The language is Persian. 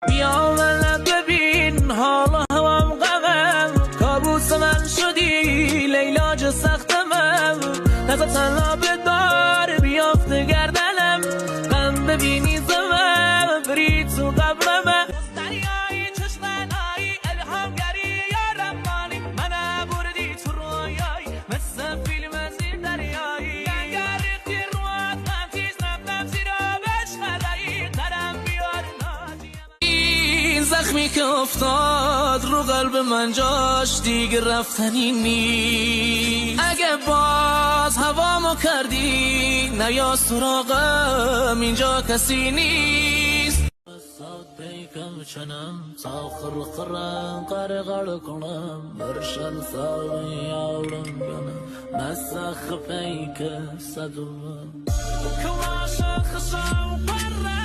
بیا من ببین حالا همم غمم کابوس من شدی لیلاج سختمم نزا تنها بدار بیافته گردنم غم ببینی زمم بری تو قبرمم دریایی چشمنایی الهامگری یا رمانی من بردی تو رویایی مثل فیلم از این دریایی گریختی روات من تیز نفتم زیرا بشهدایی قرم بیار این زخمی که افتاد رو قلب من جاش دیگه رفتنی نیست اگه باز هوامو کردی نیا سراغم اینجا کسی نیست ساعت بیکم چنم ساخر خرم قرقر کنم برشن سالی یارم گنم مسخ پیک صدوم کواش خشم قرر